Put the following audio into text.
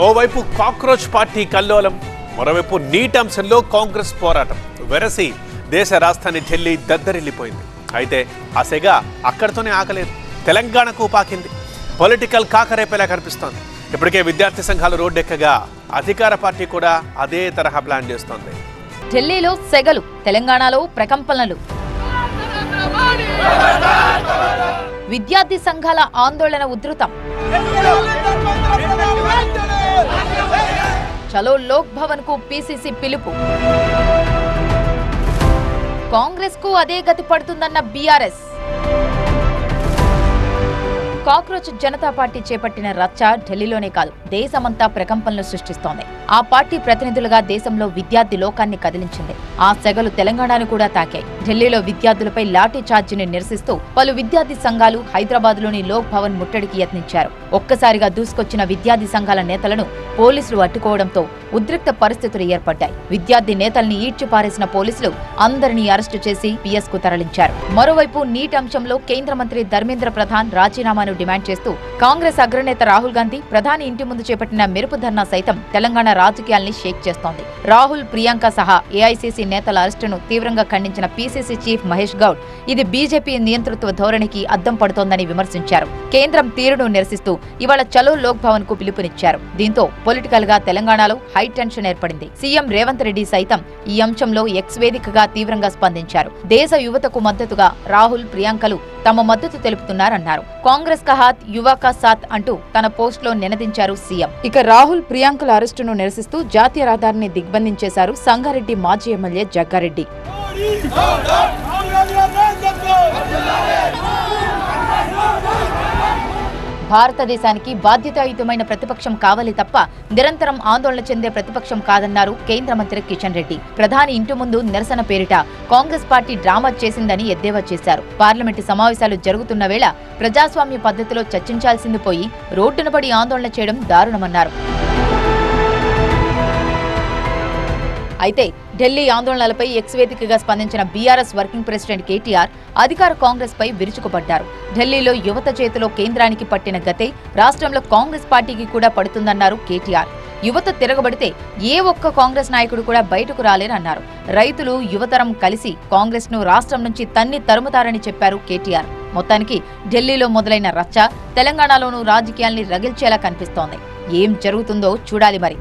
ఓవైపు cockroach party కల్లోలం, మరోవైపు నీట్ అంశంలో కాంగ్రెస్ పోరాటం వెరసి దేశ రాజధాని ఢిల్లీ దద్దరిల్లిపోయింది. అయితే ఆ సెగ అక్కడితోనే ఆగలేదు, తెలంగాణకు పాకింది. పొలిటికల్ కాకరేపేలా కనిపిస్తోంది. ఇప్పటికే విద్యార్థి సంఘాలు రోడ్డెక్కగా అధికార పార్టీ కూడా అదే తరహా ప్లాన్ చేస్తోంది. ఢిల్లీలో సెగలు, తెలంగాణలో ప్రకంపనలు. విద్యార్థి సంఘాల ఆందోళన ఉధృతం. చలో లోక్ భవన్ కు పీసీసీ పిలుపు. కాంగ్రెస్ కు అదే గతి పడుతుందన్న బీఆర్ఎస్. కాక్రోచ్ జనతా పార్టీ చేపట్టిన రచ్చ ఢిల్లీలోనే కాదు, దేశమంతా ప్రకంపనలు సృష్టిస్తోంది. ఆ పార్టీ ప్రతినిధులుగా దేశంలో విద్యార్థి లోకాన్ని కదిలించింది. ఆ సెగలు తెలంగాణను కూడా తాకాయి. ఢిల్లీలో విద్యార్థులపై లాఠీ చార్జిని నిరసిస్తూ పలు విద్యార్థి సంఘాలు హైదరాబాద్లోని లోక్ భవన్ ముట్టడికి యత్నించారు. ఒక్కసారిగా దూసుకొచ్చిన విద్యార్థి సంఘాల నేతలను పోలీసులు అడ్డుకోవడంతో ఉద్రిక్త పరిస్థితులు ఏర్పడ్డాయి. విద్యార్థి నేతల్ని ఈడ్చిపారేసిన పోలీసులు అందరినీ అరెస్టు చేసి పిఎస్ కు తరలించారు. మరోవైపు నీట్ అంశంలో కేంద్ర మంత్రి ధర్మేంద్ర ప్రధాన్ రాజీనామాను డిమాండ్ చేస్తూ కాంగ్రెస్ అగ్రనేత రాహుల్ గాంధీ ప్రధాని ఇంటి ముందు చేపట్టిన మెరుపు ధర్నా సైతం తెలంగాణ రాజకీయాల్ని షేక్ చేస్తోంది. రాహుల్, ప్రియాంక సహా ఏఐసీసీ నేతల అరెస్టును తీవ్రంగా ఖండించిన పీసీసీ చీఫ్ మహేష్ గౌడ్ ఇది బీజేపీ నియంతృత్వ ధోరణికి అద్దం పడుతోందని విమర్శించారు. కేంద్రం తీరును నిరసిస్తూ ఇవాళ చలో లోక్ భవన్ కు పిలుపునిచ్చారు. దీంతో పొలిటికల్ గా తెలంగాణలో హై టెన్షన్ ఏర్పడింది. సీఎం రేవంత్ రెడ్డి సైతం ఈ అంశంలో ఎక్స్ వేదికగా తీవ్రంగా స్పందించారు. దేశ యువతకు మద్దతుగా రాహుల్, ప్రియాంకలు తమ మద్దతు తెలుపుతున్నారన్నారు. కాంగ్రెస్ కా హాత్, యువ కా సాత్ అంటూ తన పోస్ట్ లో నినదించారు సీఎం. ఇక రాహుల్, ప్రియాంకల అరెస్టును నిరసిస్తూ జాతీయ రహదారిని దిగ్బంధించేశారు సంగారెడ్డి మాజీ ఎమ్మెల్యే జగ్గారెడ్డి. భారతదేశానికి బాధ్యతాయుతమైన ప్రతిపక్షం కావాలి తప్ప నిరంతరం ఆందోళన చెందే ప్రతిపక్షం కాదన్నారు కేంద్ర మంత్రి కిషన్ రెడ్డి. ప్రధాని ఇంటి ముందు నిరసన పేరిట కాంగ్రెస్ పార్టీ డ్రామా చేసిందని ఎద్దేవా చేశారు. పార్లమెంటు సమావేశాలు జరుగుతున్న వేళ ప్రజాస్వామ్య పద్ధతిలో చర్చించాల్సింది పోయి రోడ్డున పడి ఆందోళన చేయడం దారుణమన్నారు. అయితే ఢిల్లీ ఆందోళనలపై ఎక్స్ వేదికగా స్పందించిన బీఆర్ఎస్ వర్కింగ్ ప్రెసిడెంట్ కేటీఆర్ అధికార కాంగ్రెస్ పై విరుచుకుపడ్డారు. ఢిల్లీలో యువత చేతిలో కేంద్రానికి పట్టిన గతే రాష్ట్రంలో కాంగ్రెస్ పార్టీకి కూడా పడుతుందన్నారు కేటీఆర్. యువత తిరగబడితే ఏ ఒక్క కాంగ్రెస్ నాయకుడు కూడా బయటకు రాలేరన్నారు. రైతులు, యువతరం కలిసి కాంగ్రెస్ ను రాష్ట్రం నుంచి తన్ని తరుముతారని చెప్పారు కేటీఆర్. మొత్తానికి ఢిల్లీలో మొదలైన రచ్చ తెలంగాణలోనూ రాజకీయాల్ని రగిల్చేలా కనిపిస్తోంది. ఏం జరుగుతుందో చూడాలి మరి.